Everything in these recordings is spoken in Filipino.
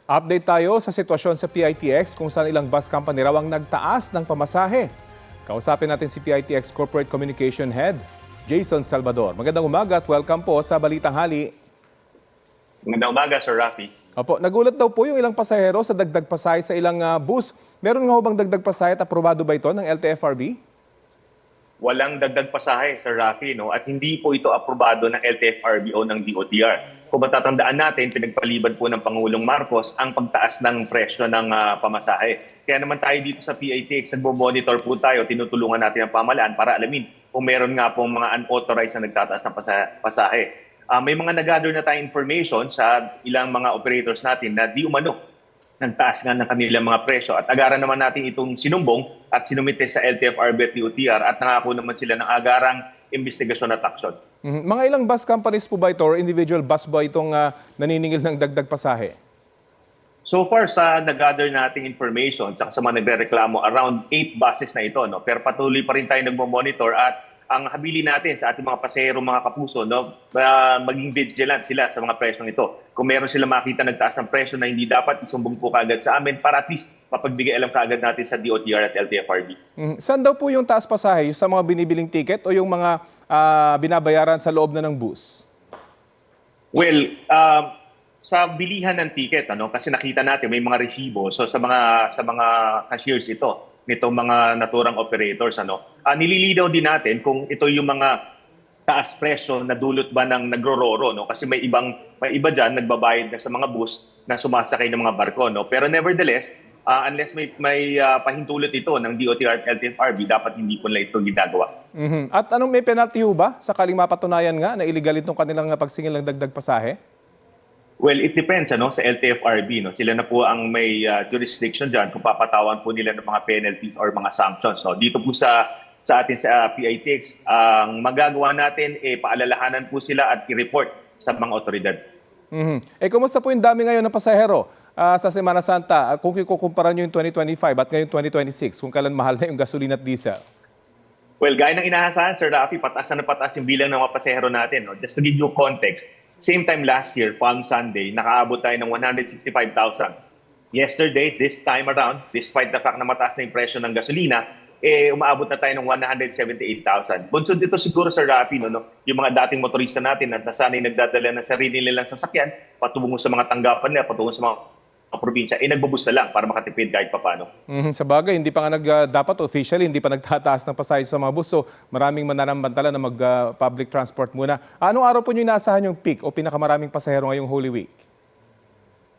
Update tayo sa sitwasyon sa PITX kung saan ilang bus company raw ang nagtaas ng pamasahe. Kausapin natin si PITX Corporate Communication Head, Jason Salvador. Magandang umaga at welcome po sa Balitang Hali. Magandang umaga, Sir Rafi. Opo, nagulat daw po yung ilang pasahero sa dagdag pasahe sa ilang bus. Meron nga ho bang dagdag pasahe at aprobado ba ito ng LTFRB? Walang dagdag pasahe, Sir Rafi, no? At hindi po ito aprobado ng LTFRB o ng DOTR. Kung matatandaan natin, pinagpalibad po ng Pangulong Marcos ang pagtaas ng presyo ng pamasahe. Kaya naman tayo dito sa PITX, nagbo-monitor po tayo, tinutulungan natin ang pamahalaan para alamin kung meron nga pong mga unauthorized na nagtataas ng pasahe. May mga nag-gather na tayong information sa ilang mga operators natin na di umano nagtaas nga ng kanilang mga presyo at agaran naman natin itong sinumbong at sinumite sa LTFRB at DOTR at nangako naman sila ng agarang investigasyon at aksyon. Mga ilang bus companies po ba ito or individual bus ba itong naniningil ng dagdag pasahe? So far sa nag-gather nating information at sa mga nagrereklamo, around 8 buses na ito. No? Pero patuloy pa rin tayo nagmo-monitor at ang habili natin sa ating mga pasahero, mga kapuso, no, maging vigilant sila sa mga presyong ito. Kung meron sila makita nagtaas ng presyo na hindi dapat, isumbong po kaagad sa amin para at least mapagbigay alam kaagad natin sa DOTR at LTFRB. Saan daw po yung taas pasahe? Sa mga binibiling ticket o yung mga binabayaran sa loob na ng bus? Well, sa bilihan ng ticket, kasi nakita natin may mga resibo. So sa mga cashiers nitong mga naturang operators, nililinaw din natin kung ito yung mga taas presyo na dulot ba ng nagro-roro, kasi may iba diyan nagbabayad na sa mga bus na sumasakay ng mga barko, pero nevertheless, unless may pahintulot ito ng DOTR at LTFRB, dapat hindi po nila ito ginagawa. At anong may penalty ho ba sakaling mapatunayan nga na illegal itong kanilang pagsingil ng dagdag pasahe? Well, it depends sa LTFRB. Sila na po ang may jurisdiction dyan kung papatawan po nila ng mga penalties or mga sanctions. Dito po sa atin sa PITX, ang magagawa natin, paalalahanan po sila at i-report sa mga otoridad. Kumusta po yung dami ngayon ng pasahero sa Semana Santa? Kung ikukumpara nyo yung 2025 at ngayon 2026, kung kailan mahal na yung gasolina at diesel? Well, gaya ng inaasahan, Sir Rafi, pataas na pataas yung bilang ng mga pasahero natin. Just to give you context, same time last year, Palm Sunday, nakaabot tayo ng 165,000. Yesterday, this time around, despite the fact na mataas na yung presyo ng gasolina, umaabot na tayo ng 178,000. Bunsod dito siguro, Sir Rafi, yung mga dating motorista natin na nasanay nagdadala ng sarili nilang sasakyan, patungo sa mga tanggapan nila, patungo sa mga probinsya, nagbubus na lang para makatipid kahit papano. Sa bagay, hindi pa nga dapat officially, hindi pa nagtataas ng pasahe sa mga bus. So maraming mananambantala na mag-public transport muna. Anong araw po nyo inaasahan yung peak o pinakamaraming pasahero ngayong Holy Week?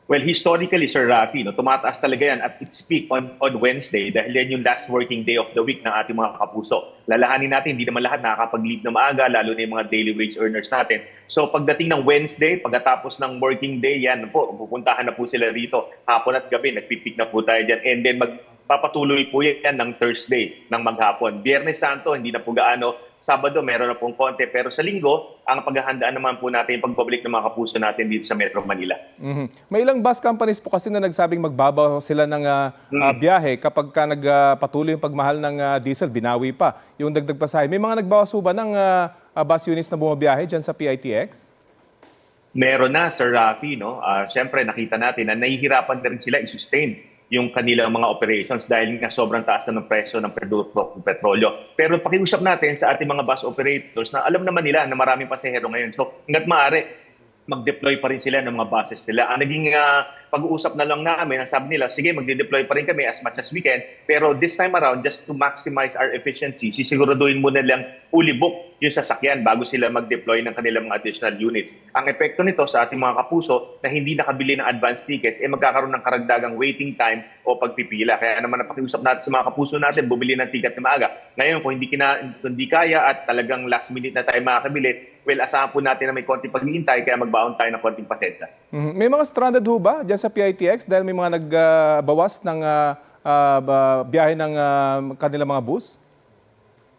Well, historically, Sir Rafi, tumataas talaga yan at its peak on Wednesday dahil yan yung last working day of the week ng ating mga kapuso. Lalahanin natin, hindi naman lahat nakakapag-leave na maaga, lalo na yung mga daily wage earners natin. So pagdating ng Wednesday, pagkatapos ng working day, yan po, pupuntahan na po sila rito. Hapon at gabi, nagpipik na po tayo dyan. And then magpapatuloy po yan ng Thursday, ng maghapon. Biyernes Santo, hindi na po gaano. Sabado, meron na pong konti. Pero sa linggo, ang paghahandaan naman po natin yung pagbabalik ng mga kapuso natin dito sa Metro Manila. May ilang bus companies po kasi na nagsabing magbabaw sila ng biyahe kapag nagpatuloy yung pagmahal ng diesel, binawi pa yung dagdag pasahe. May mga nagbawas ba ng bus units na bumabiyahe dyan sa PITX? Meron na, Sir Rafi. Siyempre, nakita natin na nahihirapan na rin sila i-sustain yung kanilang mga operations dahil nga sobrang taas na ng presyo ng produkto ng petrolyo. Pero pakiusap natin sa ating mga bus operators na alam naman nila na maraming pasahero ngayon. So, hanggat maaari, mag-deploy pa rin sila ng mga buses nila. Ang naging pag-uusap na lang namin, ang sabi nila, sige, mag-deploy pa rin kami as much as we can. Pero this time around, just to maximize our efficiency, sisiguraduhin muna lang fully book yung sasakyan bago sila mag-deploy ng kanilang mga additional units. Ang epekto nito sa ating mga kapuso na hindi nakabili ng advance tickets, magkakaroon ng karagdagang waiting time o pagpipila. Kaya naman napakiusap natin sa mga kapuso natin, bumili ng ticket na maaga. Ngayon, kung hindi kaya at talagang last minute na tayo makakabili, well, asahan po natin na may konting paghihintay kaya magbaon tayo ng konting pasensya. May mga stranded ho ba dyan sa PITX dahil may mga nagbawas ng biyahe ng kanilang mga bus?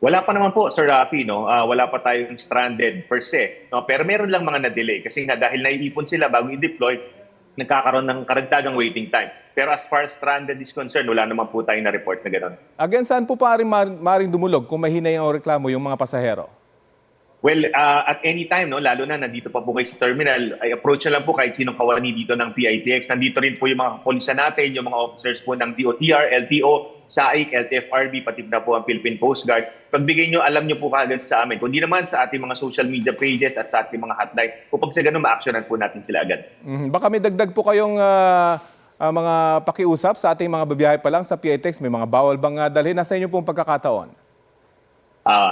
Wala pa naman po, Sir Rafi, wala pa tayong stranded per se. Pero meron lang mga na-delay kasi nga dahil naiipon sila bago i-deploy, nagkakaroon ng karagdagang waiting time. Pero as far as stranded is concerned, wala naman po tayong na-report na gano'n. Again, saan po maaaring dumulog kung mahina yung reklamo yung mga pasahero? Well, at any time, no, lalo na nandito pa po kayo sa terminal, ay approach na lang po kahit sinong kawani dito ng PITX. Nandito rin po yung mga kapulisan natin, yung mga officers po ng DOTR, LTO, SAIC, LTFRB, pati na po ang Philippine Coast Guard. Pagbigay nyo, alam nyo po kaagad sa amin. Kundi naman sa ating mga social media pages at sa ating mga hotline, upang sa ganun, ma-actionan po natin sila agad. Baka may dagdag po kayong mga pakiusap sa ating mga babiyahe pa lang sa PITX. May mga bawal bang dalhin? Nasa inyo pong pagkakataon?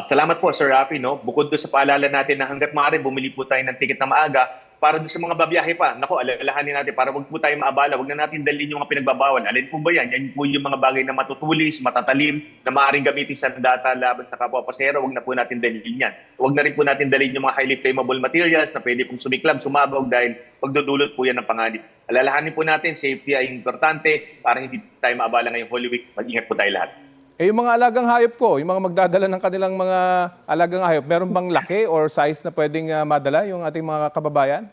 Salamat po, Sir Rafi. No? Bukod doon sa paalala natin na hanggat maaari, bumili po tayo ng ticket na maaga para doon sa mga babiyahe pa. Nako, alalahanin natin para wag po tayo maabala. Wag na natin dalhin yung mga pinagbabawal. Alin po ba yan? Yan po yung mga bagay na matutulis, matatalim, na maaaring gamitin sa data laban sa kapwa pasahero. Wag na po natin dalhin yan. Wag na rin po natin dalhin yung mga highly flammable materials na pwede pong sumiklab, sumabog dahil pagdudulot po yan ng panganib. Alalahanin po natin, safety ay importante para hindi tayo maabala ngayong Holy Week. Mag-ingat po tayo lahat. Yung mga alagang hayop ko, yung mga magdadala ng kanilang mga alagang hayop, meron bang laki or size na pwedeng madala yung ating mga kababayan?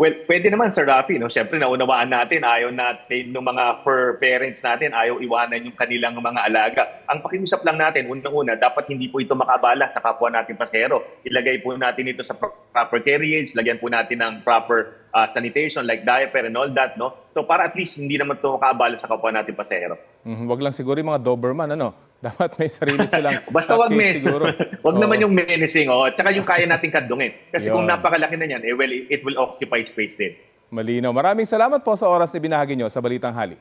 Well, pwede naman, Sir Rafi. No? Siyempre, naunawaan natin, ayaw natin ng mga fur parents natin, ayaw iwanan yung kanilang mga alaga. Ang pakiusap lang natin, unang-una, dapat hindi po ito makabala sa kapwa natin pasahero. Ilagay po natin ito sa proper carriage, lagyan po natin ng proper sanitation like diaper and all that. No? So para at least hindi naman ito makabala sa kapwa natin pasahero. Wag lang siguro yung mga Doberman, ano? Dapat may sarili silang Basta wag cage siguro. wag naman yung menacing, at saka yung kaya nating kadungin. Kasi kung Yun. napakalaki na yan, well, it will occupy space din. Malinaw. Maraming salamat po sa oras na binahagi nyo sa Balitang Hali.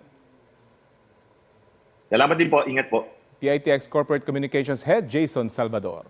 Salamat din po. Ingat po. PITX Corporate Communications Head Jason Salvador.